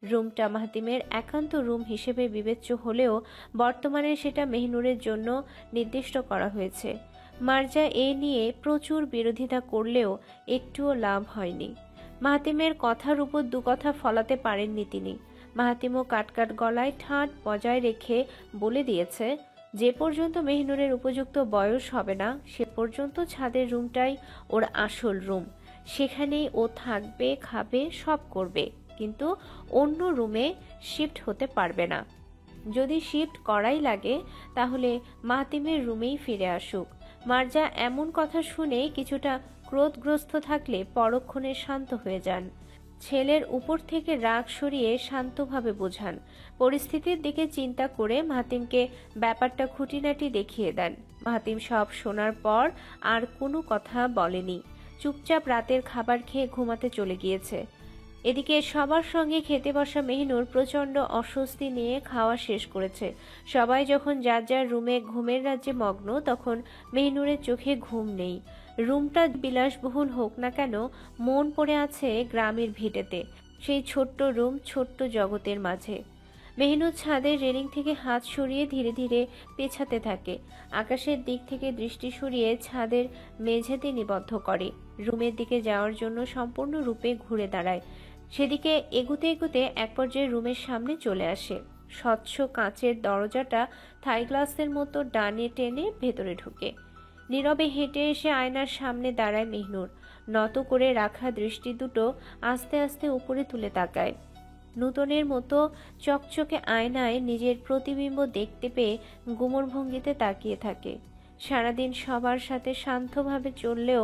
রুমটা মাহাতিমের একান্ত রুম হিসেবে বিবেচ্য হলেও বর্তমানে সেটা মেহনুরের জন্য নির্দিষ্ট করা হয়েছে। মার্জা এ নিয়ে প্রচুর বিরোধিতা করলেও একটুও লাভ হয়নি। মাহাতিমের কথার উপর দু কথা ফলাতে পারেননি তিনি। মাহাতিমও কাটকাট গলায় ঠাঁট বজায় রেখে বলে দিয়েছে, যে পর্যন্ত মেহনুরের উপযুক্ত বয়স হবে না সে পর্যন্ত ছাদের রুমটাই ওর আসল রুম। সেখানেই ও থাকবে, খাবে, সব করবে, কিন্তু অন্য রুমে শিফট হতে পারবে না। যদি শিফট করাই লাগে তাহলে মাহাতিমের রুমেই ফিরে আসুক। মার্জা এমন কথা শুনে কিছুটা ক্রোধগ্রস্ত থাকলে পরক্ষণে শান্ত হয়ে যান। ছেলের উপর থেকে রাগ সরিয়ে শান্তভাবে বোঝান। পরিস্থিতির দিকে চিন্তা করে মাহাতিমকে ব্যাপারটা খুঁটিনাটি দেখিয়ে দেন। মাহাতিম সব শোনার পর আর কোনো কথা বলেনি, চুপচাপ রাতের খাবার খেয়ে ঘুমাতে চলে গিয়েছে। এদিকে সবার সঙ্গে খেতে বসা মেহনুর প্রচণ্ড অস্বস্তি নিয়ে খাওয়া শেষ করেছে। সবাই যখন যার যার রুমে ঘুমের রাজ্যে মগ্ন, তখন মেহনুরের চোখে ঘুম নেই। রুমটা বিলাসবহুল হোক না কেন, মন পড়ে আছে গ্রামের ভিটেতে, সেই ছোট্ট রুম, ছোট্ট জগতের মাঝে। মেহনুর ছাদের রেলিং থেকে হাত সরিয়ে ধীরে ধীরে পেছাতে থাকে। আকাশের দিক থেকে দৃষ্টি সরিয়ে ছাদের মেঝেতে নিবদ্ধ করে। রুমের দিকে যাওয়ার জন্য সম্পূর্ণরূপে ঘুরে দাঁড়ায়। সেদিকে এগুতে এগুতে এক পর্যায়ে রুমের সামনে চলে আসে। স্বচ্ছ কাঁচের দরজাটা থাই গ্লাসের মতো ডানে টেনে ভেতরে ঢুকে নীরবে হেঁটে এসে আয়নার সামনে দাঁড়ায় মেহনুর। নত করে রাখা দৃষ্টি দুটো আস্তে আস্তে উপরে তুলে তাকায়। নূতনের মতো চকচকে আয়নায় নিজের প্রতিবিম্ব দেখতে পেয়ে গুমর ভঙ্গিতে তাকিয়ে থাকে। সারাদিন সবার সাথে শান্তভাবে চললেও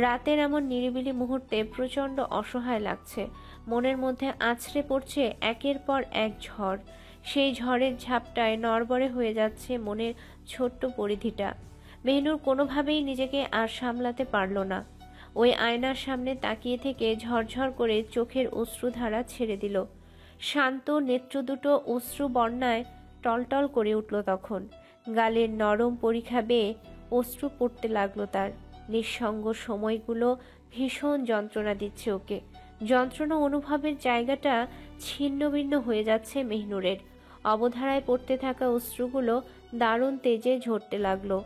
রাতের এমন নিরিবিলি মুহূর্তে প্রচণ্ড অসহায় লাগছে। মনের মধ্যে আছড়ে পড়ছে একের পর এক ঝড়। সেই ঝড়ের ঝাপটায় নড়বড়ে হয়ে যাচ্ছে মনের ছোট্ট পরিধিটা। মেহনুর কোনোভাবেই নিজেকে আর সামলাতে পারল না। ওই আয়নার সামনে তাকিয়ে থেকে ঝরঝর করে চোখের অশ্রুধারা ছেড়ে দিল। শান্ত নেত্র দুটো অশ্রু বন্যায় টলটল করে উঠল তখন। গালের নরম পরিখা বেয়ে অশ্রু পড়তে লাগলো তার। নিঃসঙ্গ সময়গুলো ভীষণ যন্ত্রণা দিচ্ছে ওকে। যন্ত্রণা অনুভবের জায়গাটা ছিন্ন ভিন্ন হয়ে যাচ্ছে মেহনুরের। অবধারায় পড়তে থাকা অশ্রুগুলো দারুণ তেজে ঝরতে লাগলো।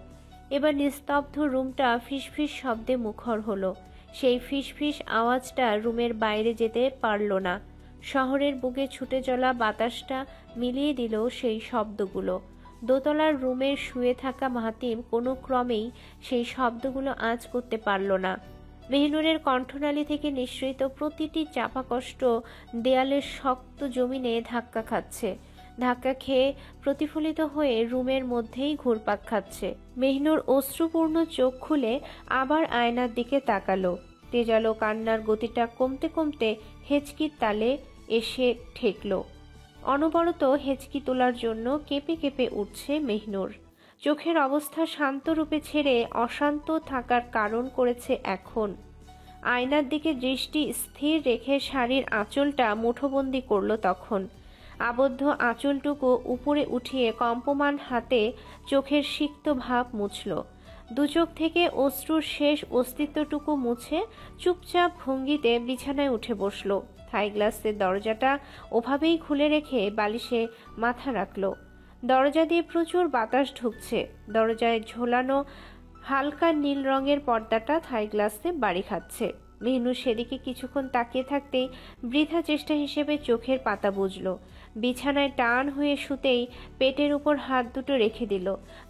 এবার নিস্তব্ধ রুমটা ফিসফিস শব্দে মুখর হলো। সেই ফিসফিস আওয়াজটা রুমের বাইরে যেতে পারল না। শহরের বুকে ছুটে চলা বাতাসটা মিলিয়ে দিল সেই শব্দগুলো। দোতলার রুমের শুয়ে থাকা মাহাতিম কোনো ক্রমেই সেই শব্দগুলো আঁচ করতে পারল না। মেহনুরের কণ্ঠনালী থেকে নিঃসৃত প্রতিটি চাপা কষ্ট দেয়ালের শক্ত জমিনে ধাক্কা খাচ্ছে। ধাক্কা খেয়ে প্রতিফলিত হয়ে রুমের মধ্যেই ঘুরপাক খাচ্ছে। মেহনুর অশ্রুপূর্ণ চোখ খুলে আবার আয়নার দিকে তাকালো। তেজালো কান্নার গতিটা কমতে কমতে হেঁচকির তালে এসে ঠেকল। অনবরত হেঁচকি তোলার জন্য কেঁপে কেঁপে উঠছে মেহনুর। চোখের অবস্থা শান্ত রূপে ছেড়ে অশান্ত থাকার কারণ করেছে এখন। আয়নার দিকে দৃষ্টি স্থির রেখে শাড়ির আঁচলটা মুঠোবন্দি করল তখন। আবদ্ধ আঁচলটুকু উপরে উঠিয়ে কম্পমান হাতে চোখের সিক্ত ভাব মুছল। দুচোখ থেকে অশ্রুর শেষ অস্তিত্বটুকু মুছে চুপচাপ ভঙ্গিতে বিছানায় উঠে বসল। থাই গ্লাসের দরজাটা ওভাবেই খুলে রেখে বালিশে মাথা রাখল। দরজা দিয়ে প্রচুর বাতাস ঢুকছে। দরজায় ঝোলানো হালকা নীল রঙের পর্দাটা থাই গ্লাসে বাড়ি খাচ্ছে। মেহনু সেদিকে কিছুক্ষণ তাকিয়ে থাকতেই বৃথা চেষ্টা হিসেবে চোখের পাতা বুঝল। বিছানায় টান হয়ে শুতেই পেটের উপর হাত দুটো রেখে দিল।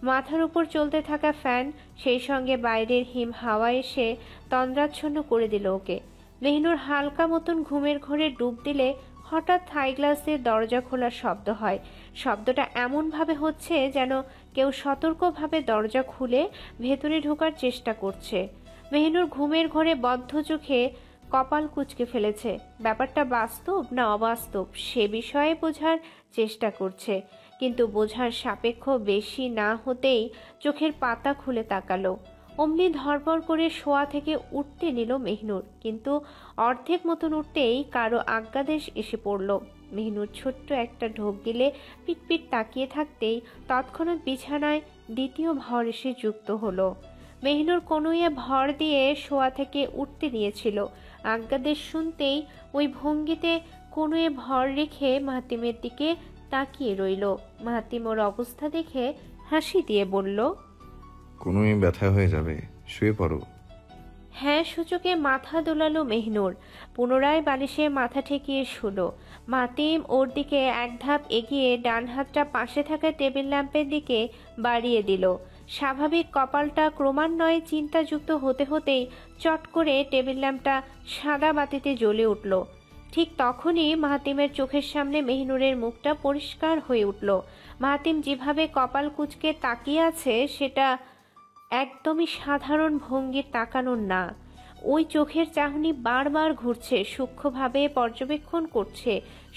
মাথার উপর চলতে থাকা ফ্যান সেই সঙ্গে বাইরের হিম হাওয়া এসে তন্দ্রাচ্ছন্ন করে দিল ওকে। মেহনুর হালকা মতন ঘুমের ঘোরে ডুব দিলে হঠাৎ থাই গ্লাসের দরজা খোলার শব্দ হয়। শব্দটা এমনভাবে হচ্ছে যেন কেউ সতর্কভাবে দরজা খুলে ভেতরে ঢোকার চেষ্টা করছে। মেহনুর ঘুমের ঘোরে বদ্ধ চোখে কপাল কুঁচকে ফেলেছে। ব্যাপারটা বাস্তব না অবাস্তব সে বিষয়ে বোঝার চেষ্টা করছে, কিন্তু বোঝার সাপেক্ষ বেশি না হতেই চোখের পাতা খুলে তাকালো। অমনি ধড়ফড় করে শোয়া থেকে উঠতে নিল মেহনুর, কিন্তু অর্ধেক মতন উঠতেই কারো আজ্ঞাদেশ এসে পড়ল। মেহনুর ছোট্ট একটা ঢোক গিলে পিটপিট তাকিয়ে থাকতেই তৎক্ষণাৎ বিছানায় দ্বিতীয় ভর এসে যুক্ত হলো। মেহনুর কনুইয়ে ভর দিয়ে শোয়া থেকে উঠতে নিয়েছিল। আজ্ঞাদেশ শুনতেই ওই ভঙ্গিতে কনুয়ে ভর রেখে মাহাতিমের দিকে তাকিয়ে রইল। মাহাতিম ওর অবস্থা দেখে হাসি দিয়ে বলল, কোনোই ব্যথা হয়ে যাবে, শুয়ে পড়ো। হ্যাঁ সূচকে মাথা দোলালো মেহনুর। পুনরায় বালিশে মাথা ঠেকিয়ে শুলো। মাতিম ওর দিকে এক ধাপ এগিয়ে ডান হাতটা পাশে থাকা টেবিল ল্যাম্পের দিকে বাড়িয়ে দিল। স্বাভাবিক কপালটা ক্রমান্বয়ে চিন্তাযুক্ত হতে হতেই চট করে টেবিল ল্যাম্পটা সাদা বাতিতে জ্বলে উঠল। ঠিক তখনই মাহাতিমের চোখের সামনে মেহনুরের মুখটা পরিষ্কার হয়ে উঠল। মাহাতিম যেভাবে কপাল কুঁচকে তাকিয়ে আছে সেটা একদমই সাধারণ ভঙ্গির তাকানোর না। ওই চোখের চাহনি বারবার ঘুরছে, সূক্ষ্মভাবে পর্যবেক্ষণ করছে,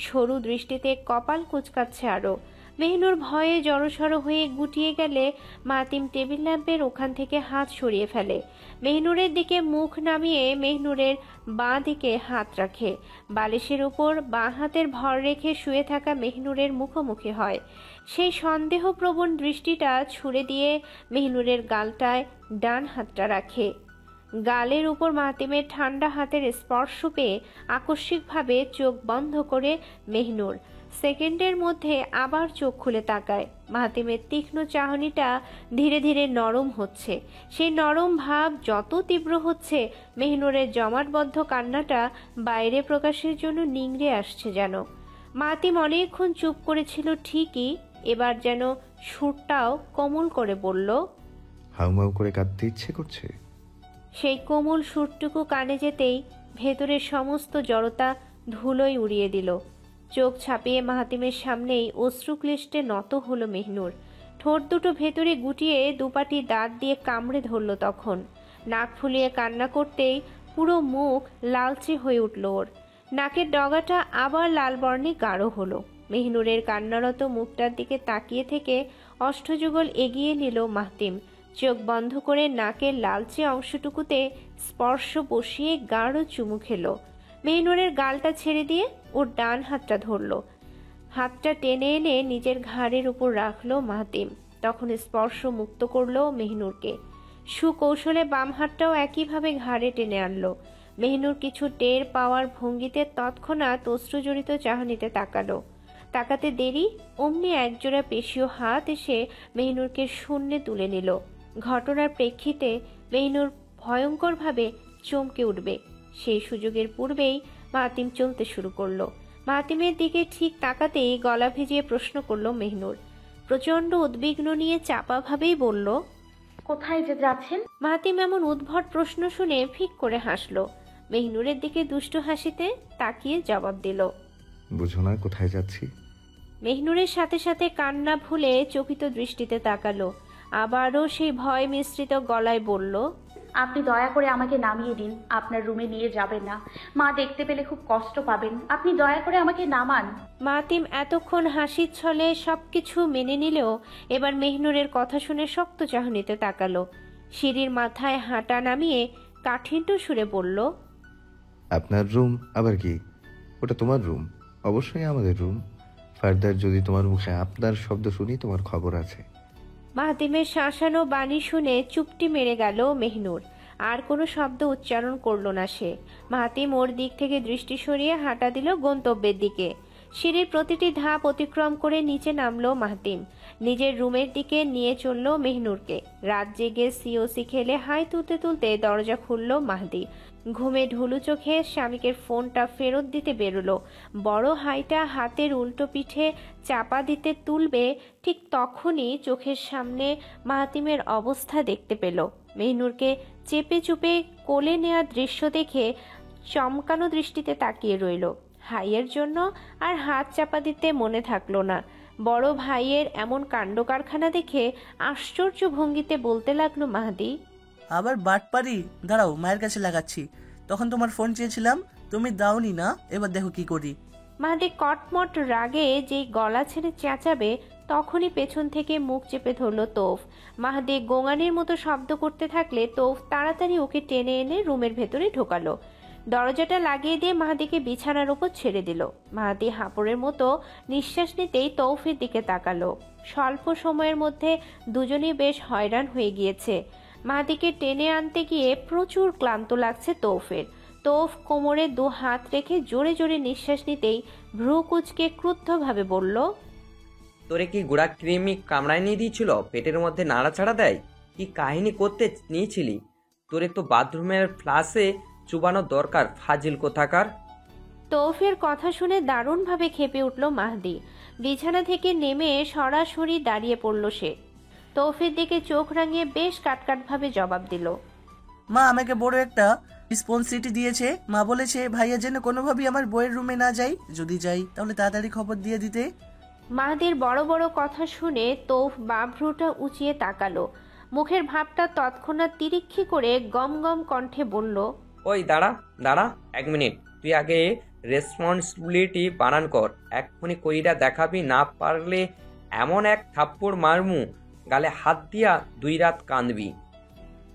সরু দৃষ্টিতে কপাল কুঁচকাচ্ছে আরো। মেহনুর ভয়ে জড়সড় হয়ে গুটিয়ে গেলে মাতিম টেবিল ল্যাম্পের ওখান থেকে হাত সরিয়ে ফেলে। মেহনুরের দিকে মুখ নামিয়ে মেহনুরের বাঁ দিকে হাত রাখে। বালিশের উপর বাঁ হাতের ভর রেখে শুয়ে থাকা মেহনুরের মুখোমুখি হয়। সেই সন্দেহপ্রবণ দৃষ্টিটা ছুড়ে দিয়ে মেহনুরের গালটায় ডান হাতটা রাখে। গালের উপর মাহাতিমের ঠান্ডা হাতের স্পর্শ পেয়ে আকস্মিকভাবে চোখ বন্ধ করে মেহনুর সেকেন্ডের মধ্যে আবার চোখ খুলে তাকায়। মাহাতিমের তীক্ষ্ণ চাহনিটা ধীরে ধীরে নরম হচ্ছে। সেই নরম ভাব যত তীব্র হচ্ছে, মেহনুরের জমাটবদ্ধ কান্নাটা বাইরে প্রকাশের জন্য নিংড়ে আসছে যেন। মাহাতিম অনেকক্ষণ চুপ করেছিল ঠিকই, এবার যেন সুরটাও কোমল করে বলল, হাউমাউ করে কাঁদতে ইচ্ছে করছে। সেই কোমল সুরটুকু কানে যেতেই ভেতরের সমস্ত জড়তা ধুলোয় উড়িয়ে দিল। চোখ ছাপিয়ে মাহাতিমের সামনেই অশ্রুক্লিষ্টে নত হলো মেহনুর। ঠোঁট দুটো ভেতরে গুটিয়ে দুপাটি দাঁত দিয়ে কামড়ে ধরল তখন। নাক ফুলিয়ে কান্না করতেই পুরো মুখ লালচে হয়ে উঠল ওর। নাকের ডগাটা আবার লাল বর্ণে গাঢ় হলো। মেহনুরের কান্নারত মুখটার দিকে তাকিয়ে থেকে অষ্টযুগল এগিয়ে নিল মাহাতিম। চোখ বন্ধ করে নাকের লালচে অংশটুকুতে স্পর্শ বসিয়ে গাঢ় চুমু খেলো। মেহনুরের গালটা ছেড়ে দিয়ে ওর ডান হাতটা ধরল। হাতটা টেনে এনে নিজের ঘাড়ের উপর রাখলো মাহাতিম। তখন স্পর্শ মুক্ত করলো মেহনুরকে। সুকৌশলে বাম হাতটাও একইভাবে ঘাড়ে টেনে আনলো। মেহনুর কিছু টের পাওয়ার ভঙ্গিতে তৎক্ষণাৎ অশ্রুজড়িত চাহনিতে তাকালো। তাকাতে দেরি, অমনি একজোড়া পেশীয় হাত এসে মেহনুরকে শূন্যে তুলে নিল। ঘটনার প্রেক্ষিতে মেহনুর ভয়ঙ্করভাবে চমকে উঠবে। সেই সুযোগের পূর্বেই মাহাতিম চলতে শুরু করলো। মাহাতিমের দিকে ঠিক তাকাতেই গলা ভিজিয়ে প্রশ্ন করলো মেহনুর। প্রচন্ড উদ্বিগ্ন নিয়ে চাপাভাবেই বলল, কোথায় যে যাচ্ছেন? মাহাতিম এমন উদ্ভট প্রশ্ন শুনে ফিক করে হাসলো। মেহনুরের দিকে দুষ্টু হাসিতে তাকিয়ে জবাব দিল, বুঝো না কোথায় যাচ্ছি? মেহনুরের সাথে সাথে কান্না ভুলে চকিত দৃষ্টিতে তাকালো। আবারও সেই ভয় মিশ্রিত গলায় বলল, আপনি দয়া করে আমাকে নামিয়ে দিন। আপনার রুমে নিয়ে যাবেন না, মা দেখতে পেলে খুব কষ্ট পাবেন। আপনি দয়া করে আমাকে নামান। মাহাতিম এতক্ষণ হাসির ছলে সবকিছু মেনে নিলেও এবার মেহনুরের কথা শুনে শক্ত চাহনিতে তাকালো। সিঁড়ির মাথায় হাঁটা নামিয়ে কাঠিন্য সুরে বলল, আপনার রুম আবার কি? ওটা তোমার রুম, অবশ্যই আমাদের রুম। ফার্দার যদি তোমার মুখে আপনার শব্দ শুনি, তোমার খবর আছে। মাহাতিমের শাসানো বাণী শুনে চুপটি মেরে গেল মেহনুর। আর কোনো শব্দ উচ্চারণ করল না সে। মাহাতিম ওর দিক থেকে দৃষ্টি সরিয়ে হাঁটা দিল গন্তব্যের দিকে। সিঁড়ির প্রতিটি ধাপ অতিক্রম করে নিচে নামলো মাহাতিম। নিজের রুমের দিকে নিয়ে চলল মেহনুরকে। রাত জেগে সিওসি খেলে হাই তুলতে তুলতে দরজা খুলল মাহদি। ঘুমে ঢুলু চোখে স্বামীকে ফোনটা ফেরত দিতে বেরোলো। বড় হাইটা হাতের উল্টো পিঠে চাপা দিতে তুলবে, ঠিক তখনই চোখের সামনে মাহাতিমের অবস্থা দেখতে পেল। মেহনুরকে চেপে চুপে কোলে নেওয়ার দৃশ্য দেখে চমকানো দৃষ্টিতে তাকিয়ে রইল। হাইয়ের জন্য আর হাত চাপা দিতে মনে থাকলো না। বড় ভাইয়ের এমন কাণ্ড কারখানা দেখে আশ্চর্য ভঙ্গিতে বলতে লাগলো মাহাদি, আবার বাটপারি, দাঁড়াও মায়ের কাছে লাগাচ্ছি। তখন তোমার ফোন চেয়েছিলাম, তুমি দাওনি না, এবার দেখো কি করি। মাহাদি কটমট রাগে যেই গলা ছেড়ে চেঁচাবে তখনই পেছন থেকে মুখ চেপে ধরলো তৌফ। মাহাদি গোঙানির মতো শব্দ করতে থাকলে তৌফ তাড়াতাড়ি ওকে টেনে এনে রুমের ভেতরে ঢোকালো। দরজাটা লাগিয়ে দিয়ে মাহাদিকে বিছানার উপর ছেড়ে দিল। মাহাদি হাঁপড়ের মতো নিঃশ্বাস নিতেই তৌফের দিকে তাকালো। স্বল্প সময়ের মধ্যে দুজনেই বেশ হয়রান হয়ে গিয়েছে। মাহাদিকে টেনে আনতে গিয়ে প্রচুর ক্লান্ত লাগছে তৌফের। তোফ কোমরে 2 হাত রেখে জোরে জোরে নিঃশ্বাস নিতেই ভ্রু কুঁচকে ক্রুদ্ধভাবে বলল, তোরে কি গোড়া কৃমি কামড়ায় নিয়ে দিয়েছিল? পেটের মধ্যে নাড়াচাড়া দেয়? কি কাহিনী করতে নিয়েছিলি? তোরে তো বাথরুমের ফ্লাশে চুবানো দরকার, ফাজিল কোথাকার। তৌফের কথা শুনে দারুণভাবে খেপে উঠল মাহদি। বিছানা থেকে নেমে সরাসরি দাঁড়িয়ে পড়ল সে। তৌফের দিকে চোখ রাঙিয়ে বেশ কাটকাটভাবে জবাব দিল, মা আমাকে বড় একটা রেসপন্সিবিলিটি দিয়েছে। মা বলেছে ভাইয়া যেন কোনোভাবেই আমার বইয়ের রুমে না যাই, যদি যাই তাহলে তাড়াতাড়ি খবর দিয়ে দিতে। মাহদির বড় বড় কথা শুনে তৌফ বাভ্রুটা উঁচিয়ে তাকালো। মুখের ভাবটা তৎক্ষণাৎ তিরিক্ষি করে গম গম কণ্ঠে বলল, ওই দাঁড়া দাঁড়া 1 মিনিট, তুই আগে রেসপন্সিবিলিটি বানান কর। এক্ষুনি কইরা দেখাবি, না পারলে এমন এক থাপ্পড় মারমু গালে হাত দিয়া 2 রাত কাঁদবি।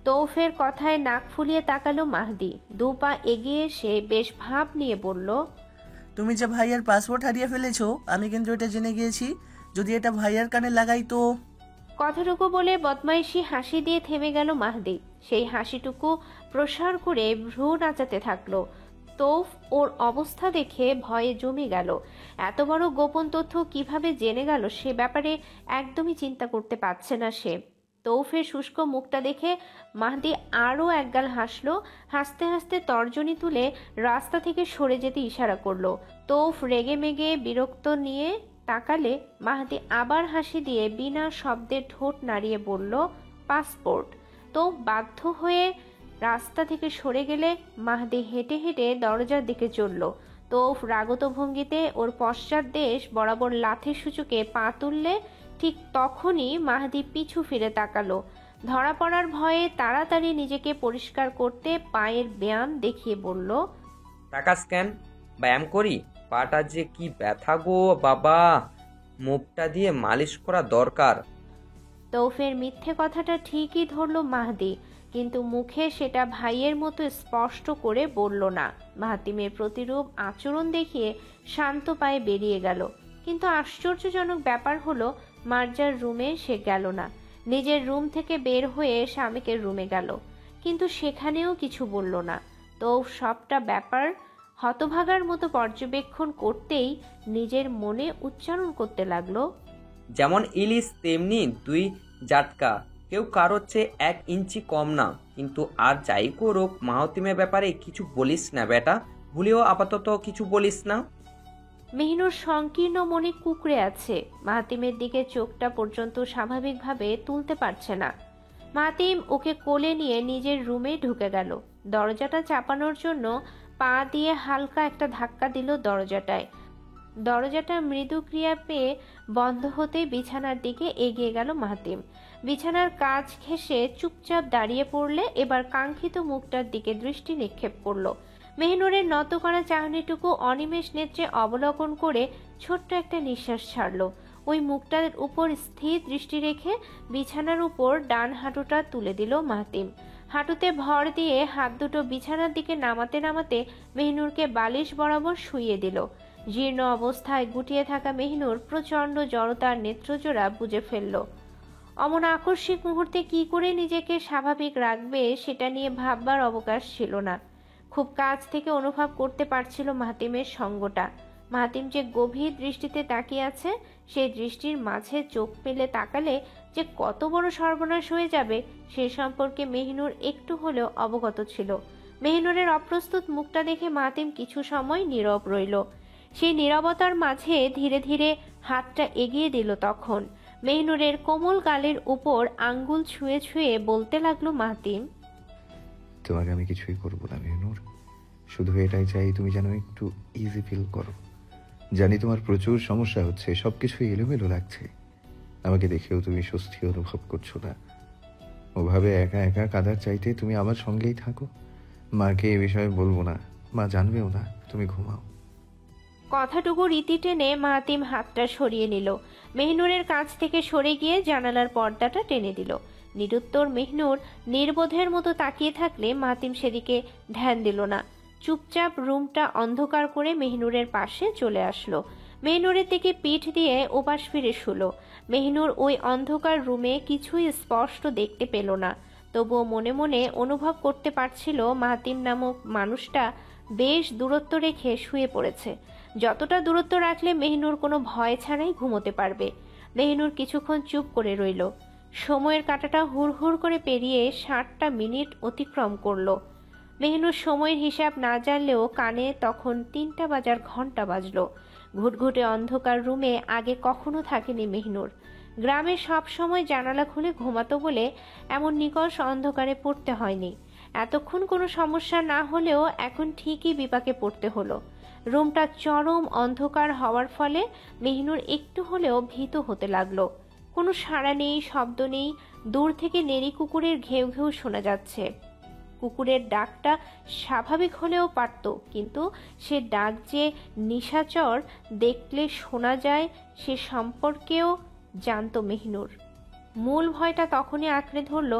তৌফের কথায় নাক ফুলিয়ে তাকালো মাহদি। 2 পা এগিয়ে এসে বেশ ভাব নিয়ে বলল, তুমি যে ভাইয়ার পাসপোর্ট হারিয়ে ফেলেছো, আমি কিন্তু এটা জেনে গিয়েছি। যদি এটা ভাইয়ার কানে লাগাই তো। কথাটুকু বলে বদমাইশি হাসি দিয়ে থেমে গেল মাহদি। সেই হাসিটুকু প্রসার করে ভ্রু নাচাতে থাকলো। তৌফ ওর অবস্থা দেখে ভয়ে জমে গেল। এত বড় গোপন তথ্য কিভাবে জেনে গেল সে ব্যাপারে একদমই চিন্তা করতে পারছে না সে। তৌফের শুষ্ক মুখটা দেখে মাহদি আরও একগাল হাসলো। হাসতে হাসতে তর্জনী তুলে রাস্তা থেকে সরে যেতে ইশারা করলো। তৌফ রেগে মেগে বিরক্ত নিয়ে তাকালে মাহদি আবার হাসি দিয়ে বিনা শব্দে ঠোঁট নাড়িয়ে বলল, পাসপোর্ট। তো বাধ্য হয়ে রাস্তা থেকে সরে গেলে মাহদি হেঁটে হেঁটে দরজার দিকে চলল। তৌফ রাগত ভঙ্গিতে ওর পশ্চাৎ দেশ বরাবর লাথির সূচকে পা তুললে ঠিক তখনই মাহদি পিছু ফিরে তাকালো। ধরা পড়ার ভয়ে তাড়াতাড়ি নিজেকে পরিষ্কার করতে পায়ের ব্যায়াম দেখিয়ে বলল, টাকা স্ক্যান ব্যায়াম করি? পাটা যে কি ব্যথা গো বাবা, মুখটা দিয়ে মালিশ করা দরকার। তৌফের মিথ্যে কথাটা ঠিকই ধরল মাহদি, কিন্তু মুখে সেটা ভাইয়ের মতো স্পষ্ট করে বলল না। মাহাতিমের প্রতিরূপ আচরণ দেখিয়ে শান্ত পায়ে বেরিয়ে গেল। কিন্তু আশ্চর্যজনক ব্যাপার হলো মার্জার রুমে সে গেল না। নিজের রুম থেকে বের হয়ে স্বামীকের রুমে গেল, কিন্তু সেখানেও কিছু বলল না। তৌফ সবটা ব্যাপার হতভাগার মতো পর্যবেক্ষণ করতেই নিজের মনে উচ্চারণ করতে লাগলো, যেমন ইলিশ তেমনি 2 জাটকা, কেউ কারোর চেয়ে 1 ইঞ্চি কম না। কিন্তু আর যাই করুক, মাহাতিমের ব্যাপারে কিছু বলিস না বেটা, ভুলেও আপাতত কিছু বলিস না। মেহিনুর সংকীর্ণ মনে কুঁকড়ে আছে। মাহাতিমের দিকে চোখটা পর্যন্ত স্বাভাবিকভাবে তুলতে পারছে না। মাহাতিম ওকে কোলে নিয়ে নিজের রুমে ঢুকে গেল। দরজাটা চাপানোর জন্য পা দিয়ে হালকা একটা ধাক্কা দিল দরজাটায়। দরজাটা মৃদু ক্রিয়া পেয়ে বন্ধ হতেই বিছানার দিকে এগিয়ে গেল মাহাতিম। বিছানার কাজ ঘেঁষে চুপচাপ দাঁড়িয়ে পড়লে এবার কাঙ্ক্ষিত মুখটার দিকে দৃষ্টি নিক্ষেপ করলো। মেহনুরের নত করা চাহনিটুকু অনিমেষ নেত্রে অবলোকন করে ছোট্ট একটা নিঃশ্বাস ছাড়ল। ওই মুখটার উপর স্থির দৃষ্টি রেখে বিছানার উপর ডান হাঁটুটা তুলে দিল মাহাতিম। হাঁটুতে ভর দিয়ে হাত দুটো বিছানার দিকে নামাতে নামাতে মেহনুরকে বালিশ বরাবর শুইয়ে দিল। জীর্ণ অবস্থায় গুটিয়ে থাকা মেহনুর প্রচণ্ড জড়তার নেত্রজোড়া বুঝে ফেলল। অমন আকস্মিক মুহূর্তে কি করে নিজেকে স্বাভাবিক রাখবে সেটা নিয়ে ভাববার অবকাশ ছিল না। খুব কাছ থেকে অনুভব করতে পারছিল মাহাতিমের সঙ্গটা। মাহাতিম যে গভীর দৃষ্টিতে তাকিয়ে আছে, সেই দৃষ্টির মাঝে চোখ মেলে তাকালে যে কত বড় সর্বনাশ হয়ে যাবে সে সম্পর্কে মেহনুর একটু হলেও অবগত ছিল। মেহনুরের অপ্রস্তুত মুখটা দেখে মাহাতিম কিছু সময় নীরব রইল। সেই নীরবতার মাঝে ধীরে ধীরে হাতটা এগিয়ে দিল। তখন মেহনুরের কোমল গালের উপর আঙ্গুল ছুঁয়ে ছুঁয়ে বলতে লাগলো মাহাতিম, তোমাকে আমি কিছুই করবো না মেহনুর, শুধু এটাই চাই তুমি যেন একটু ইজি ফিল করো। জানি তোমার প্রচুর সমস্যা হচ্ছে, সবকিছুই এলোমেলো লাগছে। আমাকে দেখেও তুমি স্বস্তি অনুভব করছো না। ওভাবে একা একা কাঁদার চাইতে তুমি আমার সঙ্গেই থাকো। মাকে এ বিষয়ে বলবো না, মা জানবেও না। তুমি ঘুমাও। কথাটুকু রীতি টেনে মাহাতিম হাতটা সরিয়ে নিল। মেহনুরের কাছ থেকে সরে গিয়ে জানালার পর্দাটা টেনে দিল। নিরুত্তর মেহনুর নির্বোধের মতো তাকিয়ে থাকলে মাহাতিম সেদিকে ধ্যান দিল না। চুপচাপ রুমটা অন্ধকার করে মেহনুরের পাশে চলে আসলো। মেহনুরের দিকে পিঠ দিয়ে ওপাশ ফিরে শুলো। মেহনুর ওই অন্ধকার রুমে কিছুই স্পষ্ট দেখতে পেল না। তবুও মনে মনে অনুভব করতে পারছিল মাহাতিম নামক মানুষটা বেশ দূরত্ব রেখে শুয়ে পড়েছে। যতটা দূরত্ব রাখলে মেহিনুর কোনো ভয় ছাড়াই ঘুমোতে পারবে। মেহিনুর কিছুক্ষণ চুপ করে রইল। সময়ের কাঁটাটা হুড়হুড় করে পেরিয়ে 60টা মিনিট অতিক্রম করলো। মেহিনুর সময়ের হিসাব না জানলেও কানে তখন 3টা বাজার ঘন্টা বাজলো। ঘুটঘুটে অন্ধকার রুমে আগে কখনো থাকেনি মেহিনুর। গ্রামে সব সময় জানালা খুলে ঘুমাতো বলে এমন নিকষ অন্ধকারে পড়তে হয়নি। এতক্ষণ কোনো সমস্যা না হলেও এখন ঠিকই বিপাকে পড়তে হলো। রুমটা চরম অন্ধকার হওয়ার ফলে মেহিনুর একটু হলেও ভীত হতে লাগলো। কোনো সাড়া নেই, শব্দ নেই। দূর থেকে নেড়ি কুকুরের ঘেউ ঘেউ শোনা যাচ্ছে। কুকুরের ডাকটা স্বাভাবিক হলেও পারত, কিন্তু সে ডাক যে নিশাচর দেখলে শোনা যায় সে সম্পর্কেও জানত মেহিনুর। মূল ভয়টা তখনই আঁকড়ে ধরল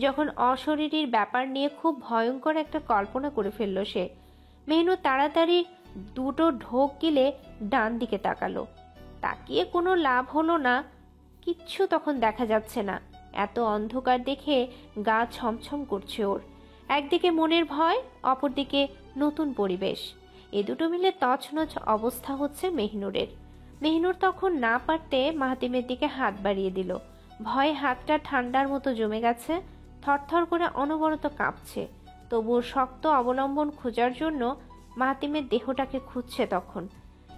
যখন অশরীরীর ব্যাপার নিয়ে খুব ভয়ঙ্কর একটা কল্পনা করে ফেলল সে। মেহিনুর তাড়াতাড়ি দুটো ঢোক গিলে ডান দিকে তাকালো। তাকিয়ে কোনো লাভ হলো না। কিচ্ছু তখন দেখা যাচ্ছে না। এত অন্ধকার দেখে গা ছমছম করছে ওর। একদিকে মনের ভয়, অপরদিকে নতুন পরিবেশ। এ দুটো মিলে তছনছ অবস্থা হচ্ছে মেহিনুরের। মেহিনুর তখন না পারতে মাহাতিমের দিকে হাত বাড়িয়ে দিল। ভয়ে হাতটা ঠান্ডার মতো জমে গেছে, থরথর করে অনবরত কাঁপছে। তবুও শক্ত অবলম্বন খোঁজার জন্য মাহাতিমের দেহটাকে খুঁজছে তখন।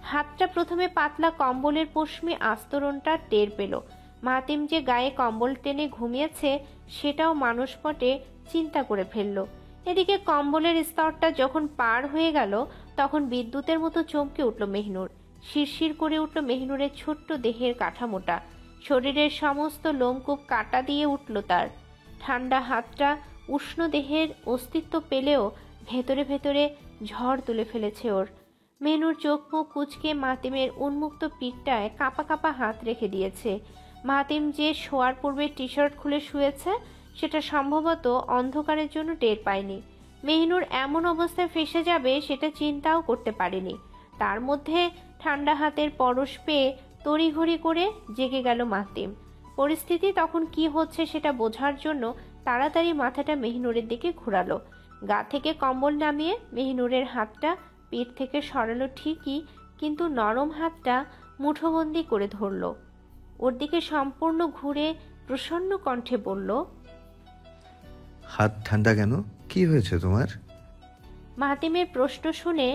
হাতটা প্রথমে পাতলা কম্বলের পশমি আস্তরণটা টের পেল। মাহাতিম যে গায়ে কম্বল টেনে ঘুমিয়েছে সেটাও মানসপটে চিন্তা করে ফেলল। এদিকে কম্বলের স্তরটা যখন পার হয়ে গেল তখন বিদ্যুতের মতো চমকে উঠল মেহিনুর। শিরশির করে উঠল মেহিনুরের ছোট্ট দেহের কাঠামোটা। শরীরের সমস্ত লোমকূপ কাটা দিয়ে উঠল তার। ঠান্ডা হাতটা উষ্ণ দেহের অস্তিত্ব পেলেও ভেতরে ভেতরে ঝড় তুলে ফেলেছে ওর। মেহিনুর চোখ মুখ কুঁচকে মাহাতিমের উন্মুক্ত পিঠটায় কাঁপা কাঁপা হাত রেখে দিয়েছে। মাহাতিম যে শোয়ার পূর্বে টি শার্ট খুলে শুয়েছে সেটা সম্ভবত অন্ধকারের জন্য টের পায়নি। মেহিনুর এমন অবস্থায় ফেঁসে যাবে সেটা চিন্তাও করতে পারেনি। তার মধ্যে ঠান্ডা হাতের পরশ পেয়ে তড়িঘড়ি করে জেগে গেল মাহাতিম। পরিস্থিতি তখন কি হচ্ছে সেটা বোঝার জন্য তাড়াতাড়ি মাথাটা মেহিনুরের দিকে ঘোরালো। গা থেকে কম্বল নামিয়ে মেহিনুরের হাতটা পিঠ থেকে সরালো ঠিকই, কিন্তু নরম হাতটা মুঠোবন্দি করে ধরল। ওর দিকে সম্পূর্ণ ঘুরে প্রসন্ন কণ্ঠে বলল, হাত ঠান্ডা কেন? কি হয়েছে তোমার? মাহাতিমের প্রশ্ন শুনে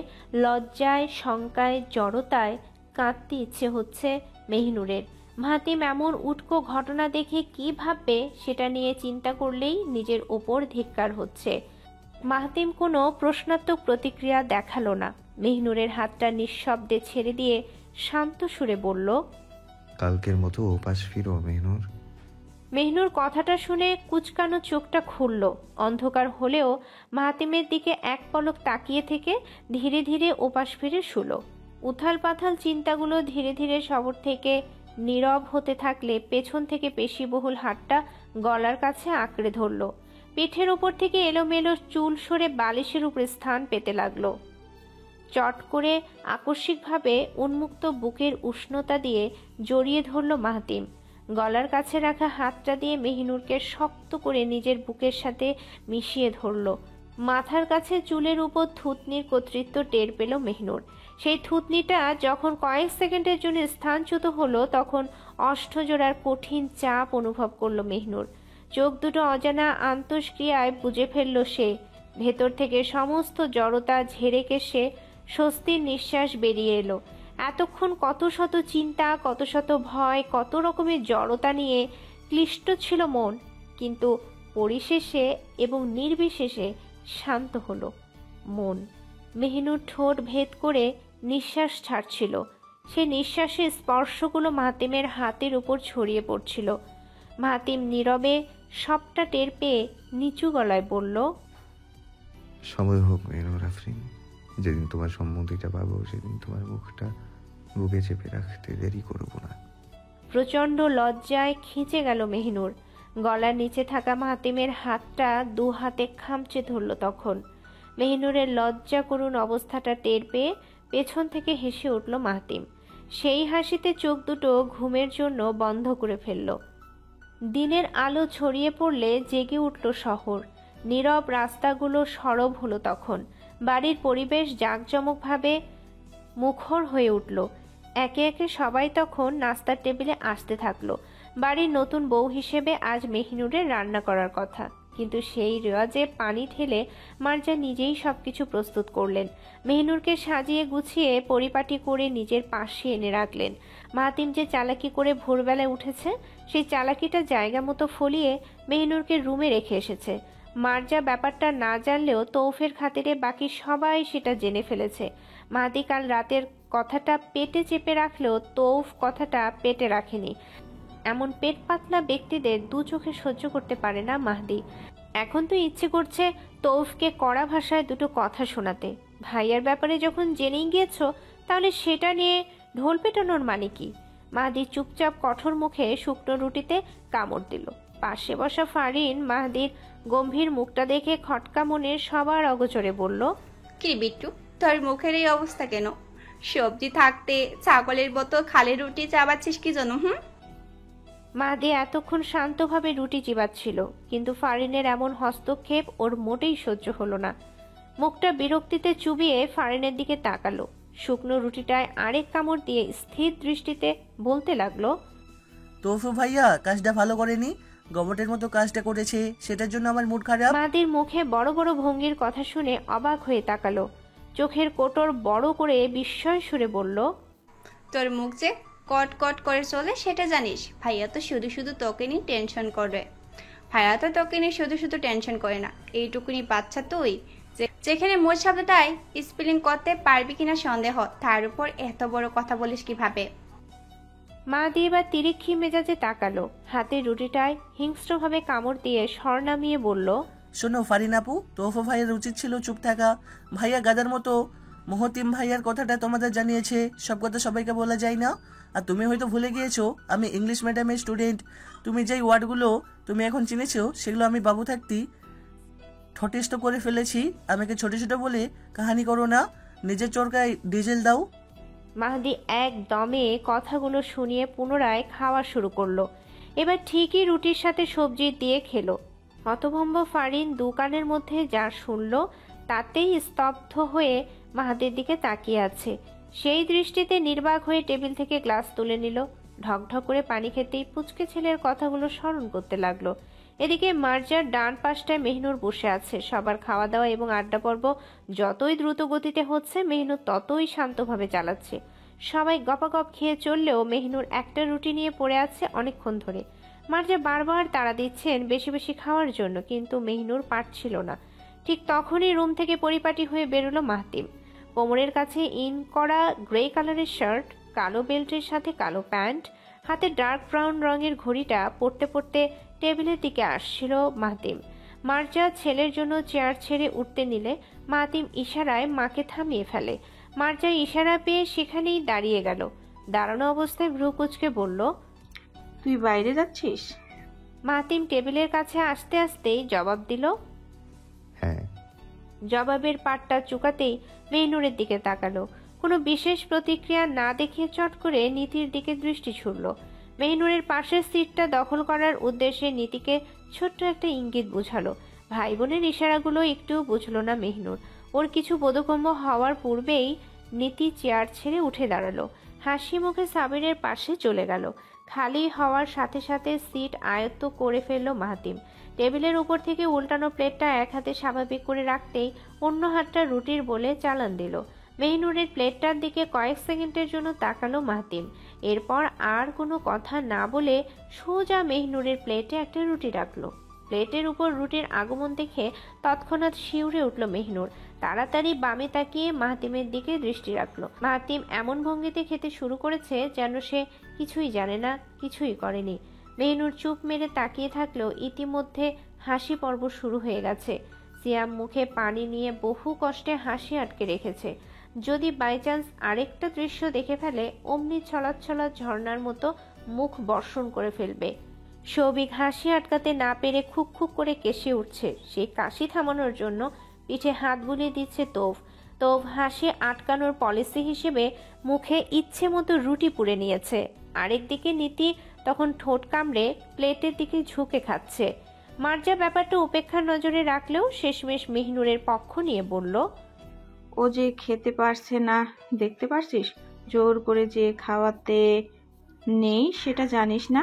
লজ্জায়, শঙ্কায়, জড়তায় কাঁদতে ইচ্ছে হচ্ছে মেহিনুরের। মাহাতিম এমন উটকো ঘটনা দেখে কি ভাববে সেটা নিয়ে চিন্তা করলেই নিজের ওপর ধিক্কার হচ্ছে। মাহাতিম কোনো প্রশ্নাত্মক প্রতিক্রিয়া দেখালো না। মেহিনুরের হাতটা নিঃশব্দে ছেড়ে দিয়ে শান্ত সুরে বলল, কালকের মতো ওপাশ ফিরো মেহনুর। মেহনুর কথাটা শুনে কুচকানো চোখটা খুলল। অন্ধকার হলেও মাহাতিমের দিকে এক পলক তাকিয়ে থেকে ধীরে ধীরে ওপাশ ফিরে শুল। উথাল পাথাল চিন্তাগুলো ধীরে ধীরে শবর থেকে নীরব হতে থাকলে পেছন থেকে পেশিবহুল হাতটা গলার কাছে আঁকড়ে ধরল। পিঠের ওপর থেকে এলোমেলো চুল সরে বালিশের উপরে স্থান পেতে লাগলো। চট করে আকস্মিকভাবে উন্মুক্ত বুকের উষ্ণতা দিয়ে জড়িয়ে ধরল মাহাতিম। গলার কাছে রাখা হাতটা দিয়ে মেহিনুরকে শক্ত করে নিজের বুকের সাথে মিশিয়ে ধরল। মাথার কাছে চুলের উপর থুতনির কর্তৃত্ব টের পেল মেহিনুর। সেই থুতনিটা যখন কয়েক সেকেন্ডের জন্য স্থানচ্যুত হলো তখন অষ্টজোড়ার কঠিন চাপ অনুভব করল মেহিনুর। চোখ দুটো অজানা আন্তঃক্রিয়ায় বুঝে ফেলল সে। ভেতর থেকে সমস্ত জড়তা ঝেড়ে কেশে স্বস্তির নিঃশ্বাস বেরিয়ে এলো। এতক্ষণ কত শত চিন্তা, কত শত ভয়, কত রকমের জড়তা নিয়ে ক্লিষ্ট ছিল মন, কিন্তু পরিশেষে এবং নির্বিশেষে শান্ত হলো মন। মেহিনুর ঠোঁট ভেদ করে নিঃশ্বাস ছাড়ছিল। সে নিঃশ্বাসের স্পর্শগুলো মাহাতিমের হাতের উপর ছড়িয়ে পড়ছিল। মাহাতিম নীরবে সবটা টের পেয়ে নিচু গলায় বলল, সময় হোক মেহনুর আফরিন, যেদিন তোমার সম্মতিটা পাবো সেদিন তোমার মুখটা বুকে চেপে রাখতে দেরি করব না। প্রচণ্ড লজ্জায় খিঁচে গেল মেহিনুর। গলার নিচে থাকা মাহাতিমের হাতটা দু হাতে খামচে ধরল তখন। মেহিনুরের লজ্জা করুণ অবস্থাটা টের পেয়ে পেছন থেকে হেসে উঠল মাহাতিম। সেই হাসিতে চোখ দুটো ঘুমের জন্য বন্ধ করে ফেলল। দিনের আলো ছড়িয়ে পড়লে জেগে উঠল শহর। নীরব রাস্তাগুলো সরব হলো তখন। বাড়ির পরিবেশ জাঁকজমকভাবে মুখর হয়ে উঠল। একে একে সবাই তখন নাস্তার টেবিলে আসতে থাকলো। বাড়ির নতুন বউ হিসেবে আজ মেহিনুরের রান্না করার কথা, কিন্তু সেই রেওয়াজে পানি ঢেলে মার্জা নিজেই সবকিছু প্রস্তুত করলেন। মেহিনুরকে সাজিয়ে গুছিয়ে পরিপাটি করে নিজের পাশে এনে রাখলেন। মাহাতিম যে চালাকি করে ভোরবেলায় উঠেছে, সেই চালাকিটা জায়গা মতো ফলিয়ে মেহিনুরকে রুমে রেখে এসেছে। মার্জা ব্যাপারটা না জানলেও তৌফের খাতিরে বাকি সবাই সেটা জেনে ফেলেছে। মাহাতি কাল রাতের কথাটা পেটে চেপে রাখলেও তৌফ কথাটা পেটে রাখেনি। এমন পেট পাতলা ব্যক্তিদের দু চোখে সহ্য করতে পারে না মাহদি। এখন তো ইচ্ছে করছে তৌফকে কড়া ভাষায় দুটো কথা শোনাতে। ভাইয়ার ব্যাপারে যখন জেনেই গিয়েছ, তাহলে সেটা নিয়ে ঢোল পেটানোর মানে কি? মাহদি চুপচাপ কঠোর মুখে শুকনো রুটিতে কামড় দিল। পাশে বসা ফারিন মাহদির গম্ভীর মুখটা দেখে খটকা মনের সবার অগোচরে বলল, কি বিট্টু, তোর মুখের এই অবস্থা কেন? সবজি থাকতে ছাগলের মতো খালি রুটি চাবাচ্ছিস কি জন্য? মাহদি এতক্ষণ শান্তভাবে রুটি চিবাচ্ছিল, কিন্তু ফারিনের এমন হস্তক্ষেপ ওর মোটেই সহ্য হলো না। মুখটা বিরক্তিতে চুবিয়ে ফারিনের দিকে তাকালো। শুকনো রুটিটায় আরেক কামড় দিয়ে স্থির দৃষ্টিতে বলতে লাগলো, তৌফু ভাইয়া কাজটা ভালো করেনি, গবটের মতো কাজটা করেছে, সেটার জন্য আমার মুড খারাপ। মাহদির মুখে বড় বড় ভঙ্গির কথা শুনে অবাক হয়ে তাকালো। চোখের কোটর বড় করে বিস্ময় সুরে বলল, তোর মুখ যে কট কট করে চলে সেটা জানিস? ভাইয়া তো শুধু শুধু তোকে নিয়ে টেনশন করে। ভাইয়া তো তোকে নিয়ে শুধু শুধু টেনশন করে না, এইটুকুনি বাচ্চা তুই যেখানে মোট শব্দটাই স্পেলিং করতে পারবি কিনা সন্দেহ, তার উপর এত বড় কথা বলিস কিভাবে? মাহদি এবার তিরিক্ষি মেজাজে তাকালো। হাতের রুটিটায় হিংস্রভাবে কামড় দিয়ে স্বর নামিয়ে বলল, শোনো ফারিন আপু, তৌফু ভাইয়ের উচিত ছিল চুপ থাকা। ভাইয়া গাদার মতো মহতিম ভাইয়ার কথাটা তোমাদের জানিয়েছে, সব কথা সবাইকে বলা যায় না। আর তুমি হয়তো ভুলে গিয়েছো আমি ইংলিশ মিডিয়ামের স্টুডেন্ট। তুমি যেই ওয়ার্ডগুলো তুমি এখন চিনেছো, সেগুলো আমি বাবু থাকতেই ঠটেষ্ট করে ফেলেছি। আমাকে ছোট ছোট বলে কাহানি করো না, নিজের চরকায় ডিজেল দাও। মাহদি এক দমে কথাগুলো শুনিয়ে পুনরায় খাওয়া শুরু করলো। এবার ঠিকই রুটির সাথে সবজি দিয়ে খেলো। হতভম্ব ফারিন দোকানের মধ্যে যা শুনল তাতেই স্তব্ধ হয়ে মাহাদির দিকে তাকিয়ে আছে। সেই দৃষ্টিতে নির্বাক হয়ে টেবিল থেকে গ্লাস তুলে নিল। ঢকঢক করে পানি খেতেই পুচকে ছেলের কথাগুলো স্মরণ করতে লাগলো। এদিকে মার্জার ডান পাশটায় মেহনুর বসে আছে। সবার খাওয়া দাওয়া এবং আড্ডা পর্ব যতই দ্রুত গতিতে হচ্ছে, মেহনুর ততই শান্তভাবে চালাচ্ছে। সবাই গপাগপ খেয়ে চললেও মেহনুর একটা রুটি নিয়ে পড়ে আছে অনেকক্ষণ ধরে। মার্জা বারবার তাড়া দিচ্ছেন বেশি বেশি খাওয়ার জন্য, কিন্তু মেহনুর পারছিল না। ঠিক তখনই রুম থেকে পরিপাটি হয়ে বেরোলো মাহতিম। কোমরের কাছে ইন করা গ্রে কালারের শার্ট, কালো বেল্টের সাথে কালো প্যান্ট, হাতে ডার্ক ব্রাউন রঙের ঘড়িটা পড়তে পড়তে টেবিলের দিকে আসছিল মাহতিম। মার্জা ছেলের জন্য চেয়ার ছেড়ে উঠতে নিলে মাহতিম ইশারায় মাকে থামিয়ে ফেলে। মার্জা ইশারা পেয়ে সেখানেই দাঁড়িয়ে গেল। দাঁড়ানো অবস্থায় ভ্রু কুঁচকে বলল, তুই বাইরে যাচ্ছিস? মাহতিম টেবিলের কাছে আসতে আসতেই জবাব দিল। হ্যাঁ। জবাবের পাটটা চুকাতেই মেহনুরের দিকে তাকালো। কোনো বিশেষ প্রতিক্রিয়া না দেখিয়ে চট করে নীতির দিকে দৃষ্টি ছুড়ল। মেহনুরের পাশের সিটটা দখল করার উদ্দেশ্যে নীতিকে ছোট্ট একটা ইঙ্গিত বুঝালো। ভাই বোনের ইশারাগুলো একটুও বুঝলো না মেহনুর। ওর কিছু বোধগম্য হওয়ার পূর্বেই নীতি চেয়ার ছেড়ে উঠে দাঁড়ালো। হাসি মুখে সাবিরের পাশে চলে গেল। খালি হওয়ার সাথে সাথে সিট আয়ত্ত করে ফেলল মাহাতিম। টেবিলের উপর থেকে উল্টানো প্লেটটা এক হাতে স্বাভাবিক করে রাখতেই অন্য হাতটা রুটির বলে চালান দিল। মেহনুরের প্লেটটার দিকে কয়েক সেকেন্ডের জন্য তাকালো মাহাতিম। এরপর আর কোনো কথা না বলে সোজা মেহনুরের প্লেটে একটা রুটি রাখলো। প্লেটের উপর রুটির আগমন দেখে তৎক্ষণাৎ শিউরে উঠল মেহনুর। তাড়াতাড়ি বামে তাকিয়ে মাহাতিমের দিকে দৃষ্টি রাখলো। মাহাতিম এমন ভঙ্গিতে খেতে শুরু করেছে যেন সে কিছুই জানে না, কিছুই করেনি। মেহনুর চুপ মেরে তাকিয়ে থাকলেও ইতিমধ্যে হাসি পর্ব শুরু হয়ে গেছে। সিয়াম মুখে পানি নিয়ে বহু কষ্টে হাসি আটকে রেখেছে। যদি বাইচান্স আরেকটা দৃশ্য দেখে ফেলে, অমনি ছলাৎ ছলাৎ ঝর্ণার মতো মুখ বর্ষণ করে ফেলবে। সৌভিক হাসি আটকাতে না পেরে খুক খুক করে কেশে উঠছে। সেই কাশি থামানোর জন্য পিঠে হাত বুলিয়ে দিচ্ছে তৌফ। তৌফ হাসি আটকানোর পলিসি হিসেবে মুখে ইচ্ছে মতো রুটি পুড়ে নিয়েছে। আরেকদিকে নীতি তখন ঠোঁট কামড়ে প্লেটের দিকে ঝুঁকে খাচ্ছে। মার্জা ব্যাপারটা উপেক্ষার নজরে রাখলেও শেষমেশ মেহনুরের পক্ষ নিয়ে বলল, ও যে খেতে পারছে না দেখতে পারছিস, জোর করে যে খাওয়াতে নেই সেটা জানিস না?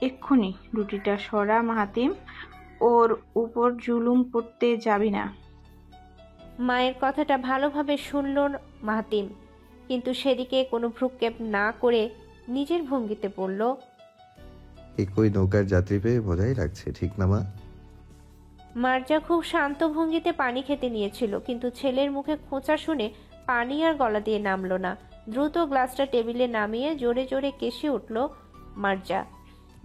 এক্ষুনি রুটিটা সরা মাহাতিম, ওর উপর জুলুম করতে যাবি না। মায়ের কথাটা ভালোভাবে শুনল মাহাতিম, কিন্তু সেদিকে কোনো ভ্রুক্ষেপ না করে নিজের ভঙ্গিতে বলল, একই নৌকার যাত্রী পেয়ে বোঝাই লাগছে, ঠিক না মা? মার্জা খুব শান্ত ভঙ্গিতে পানি খেতে নিয়েছিল, কিন্তু ছেলের মুখে খোঁচা শুনে পানি আর গলা দিয়ে নামলো না। দ্রুত গ্লাসটা টেবিলে নামিয়ে জোরে জোরে কেশে উঠল মার্জা।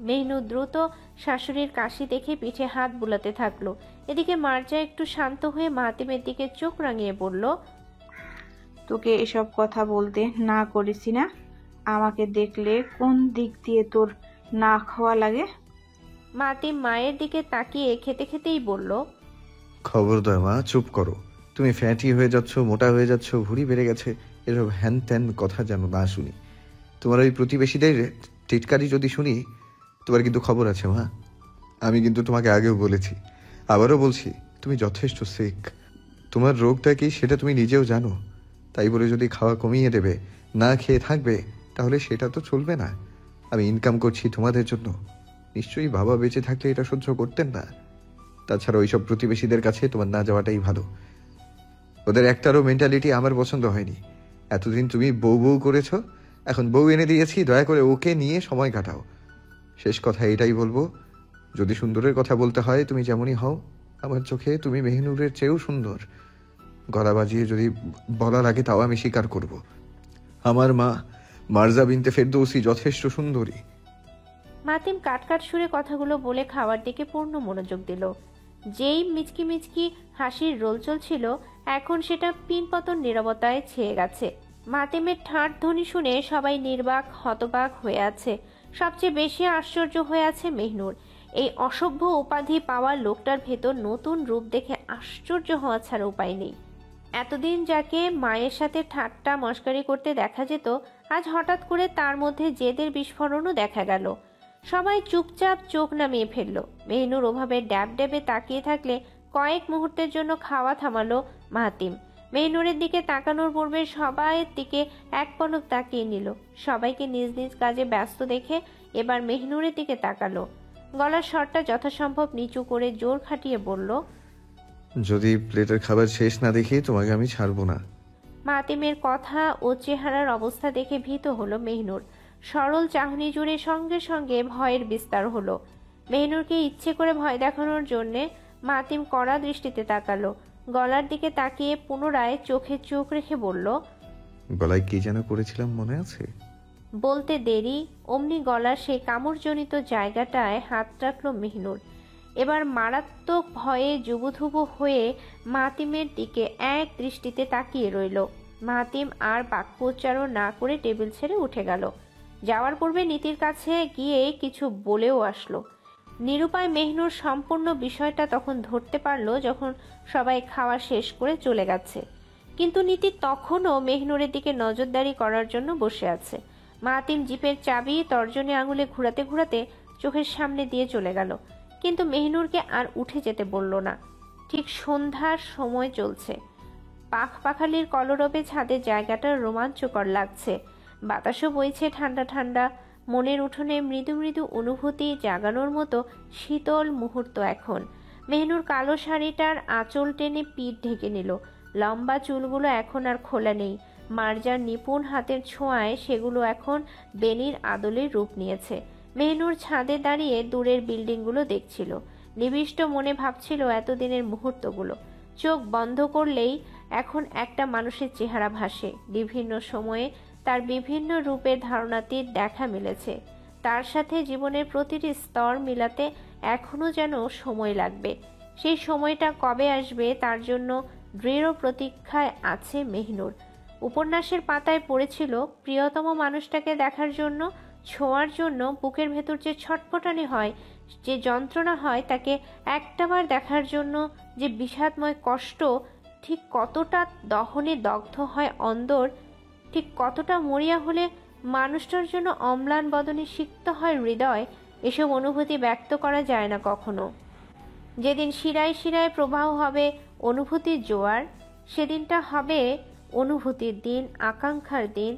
মেহনুর দ্রুত শাশুড়ির কাশি দেখে পিঠে হাত বুলাতে থাকলো। এদিকে মার্জা একটু শান্ত হয়ে মাহাতিমের দিকে চোখ রাঙিয়ে বলল, তোকে এসব কথা বলতে না করেছি না? আমাকে দেখলে কোন দিক দিয়ে তোর না খাওয়া লাগে? মাহাতিম মায়ের দিকে তাকিয়ে খেতে খেতেই বলল, খবরদার মা, চুপ করো। তুমি ফ্যাটি হয়ে যাচ্ছ, মোটা হয়ে যাচ্ছ, ভুঁড়ি বেড়ে গেছে, এসব হ্যান ত্যান কথা যেন না শুনি। তোমার ওই প্রতিবেশীদের টিটকারি যদি শুনি, তোমার কিন্তু খবর আছে মা। আমি কিন্তু তোমাকে আগেও বলেছি, আবারও বলছি, তুমি যথেষ্ট সিক। তোমার রোগটা কি সেটা তুমি নিজেও জানো। তাই বলে যদি খাওয়া কমিয়ে দেবে, না খেয়ে থাকবে, তাহলে সেটা তো চলবে না। আমি ইনকাম করছি তোমাদের জন্য, নিশ্চয়ই বাবা বেঁচে থাকলে এটা সহ্য করতেন না। তাছাড়া ওইসব প্রতিবেশীদের কাছে তোমার না যাওয়াটাই ভালো। ওদের একটারও মেন্টালিটি আমার পছন্দ হয়নি। এতদিন তুমি বউ বউ করেছ, এখন বউ এনে দিয়েছি, দয়া করে ওকে নিয়ে সময় কাটাও। শেষ কথা এটাই বলবো, যদি সুন্দরের কথা বলতে হয়, তুমি যেমনই হও, আমার চোখে তুমি মেহনুরের চেয়েও সুন্দর। গলা বাজিয়ে যদি বলা লাগে তাও আমি স্বীকার করব। আমার মা মার্জা বিনতে ফেরদৌসী যথেষ্ট সুন্দরী। মাতিম কাটকাট সুরে কথাগুলো বলে খাওয়ার দিকে পূর্ণ মনোযোগ দিল। যেই মিচকি মিচকি হাসির রোল চলছিল, এখন সেটা পিনপতন নীরবতায় ছেয়ে গেছে। মাতিমের ঠাঁট ধ্বনি শুনে সবাই নির্বাক হতবাক হয়ে আছে। সবচেয়ে বেশি আশ্চর্য হয়ে আছে মেহনুর। এই অসভ্য উপাধি পাওয়া লোকটার ভেতর নতুন রূপ দেখে আশ্চর্য হওয়া ছাড়া উপায় নেই। এতদিন যাকে মায়ের সাথে ঠাট্টা মস্কারি করতে দেখা যেত, আজ হঠাৎ করে তার মধ্যে জেদের বিস্ফোরণও দেখা গেল। সবাই চুপচাপ চোখ নামিয়ে ফেলল। মেহনুর ওভাবে ড্যাব ড্যাবে তাকিয়ে থাকলে কয়েক মুহূর্তের জন্য খাওয়া থামালো মাহাতিম। মেহনুরের দিকে তাকানোর পূর্বে সবাইয়ের দিকে এক পলক তাকিয়ে নিল। সবাইকে নিজ নিজ কাজে ব্যস্ত দেখে এবার মেহনুরের দিকে তাকালো। গলার স্বরটা যথাসম্ভব নিচু করে জোর খাটিয়ে বলল, যদি প্লেটের খাবার শেষ না দেখি তোমাকে আমি ছাড়বো না। মাতিমের কথা ও চেহারার অবস্থা দেখে ভীত হলো মেহনুর। সরল চাহনি জুড়ে সঙ্গে সঙ্গে ভয়ের বিস্তার হলো। মেহনুরকে ইচ্ছে করে ভয় দেখানোর জন্যে মাতিম কড়া দৃষ্টিতে তাকালো। গলার দিকে তাকিয়ে পুনরায় চোখে চোখ রেখে বলল, গলায় কি যেন করেছিলাম মনে আছে? বলতে দেরি অমনি গলার সেই কামড়জনিত জায়গাটায় হাত রাখলো মেহনুর। এবার মারাত্মক ভয়ে জুবুধুবু হয়ে মাতিমের দিকে এক দৃষ্টিতে তাকিয়ে রইল। মাতিম আর বাক্য উচ্চারণ না করে টেবিল ছেড়ে উঠে গেল। যাওয়ার পূর্বে নীতির কাছে গিয়ে কিছু বলেও আসলো। নিরুপায় মেহনুর সম্পূর্ণ বিষয়টা তখন ধরতে পারলো যখন সবাই খাওয়া শেষ করে চলে গেছে। কিন্তু নীতি তখনও মেহনুরের দিকে নজরদারি করার জন্য বসে আছে। মাতিম জিপের চাবি তর্জনী আঙুলে ঘুরাতে ঘুরাতে চোখের সামনে দিয়ে চলে গেল, কিন্তু মেহনুরকে আর উঠে যেতে বলল না। ঠিক সন্ধ্যার সময় চলছে। পাখালির কলরবে ছাদের জায়গাটা রোমাঞ্চকর লাগছে। বাতাসও বইছে ঠান্ডা ঠান্ডা। মনের উঠোনে মৃদু মৃদু অনুভূতি জাগানোর মতো শীতল মুহূর্ত এখন। মেহনুর কালো শাড়িটার আঁচল টেনে পিঠ ঢেকে নিল। লম্বা চুলগুলো এখন আর খোলা নেই। মার্জার নিপুণ হাতের ছোঁয়ায় সেগুলো এখন বেনির আদলের রূপ নিয়েছে। মেহনুর ছাদে দাঁড়িয়ে দূরের বিল্ডিংগুলো দেখছিল। নিবিষ্ট মনে ভাবছিল এতদিনের মুহূর্তগুলো। চোখ বন্ধ করলেই এখন একটা মানুষের চেহারা ভাসে। বিভিন্ন সময়ে তার বিভিন্ন রূপের ধারণাটির দেখা মিলেছে। তার সাথে জীবনের প্রতিটি স্তর মিলাতে এখনো যেন সময় লাগবে। সেই সময়টা কবে আসবে তার জন্য দৃঢ় প্রতীক্ষায় আছে মেহনুর। উপন্যাসের পাতায় পড়েছিল, প্রিয়তম মানুষটাকে দেখার জন্য, ছোঁয়ার জন্য বুকের ভেতর যে ছটফটানি হয়, যে যন্ত্রণা হয়, তাকে একটাবার দেখার জন্য যে বিষাদময় কষ্ট, ঠিক কতটা দহনে দগ্ধ হয় অন্দর, ঠিক কতটা মরিয়া হলে মানুষটার জন্য অম্লান বদনে সিক্ত হয় হৃদয়, এসব অনুভূতি ব্যক্ত করা যায় না কখনো। যেদিন শিরায় শিরায় প্রবাহ হবে অনুভূতির জোয়ার, সেদিনটা হবে অনুভূতির দিন, আকাঙ্ক্ষার দিন,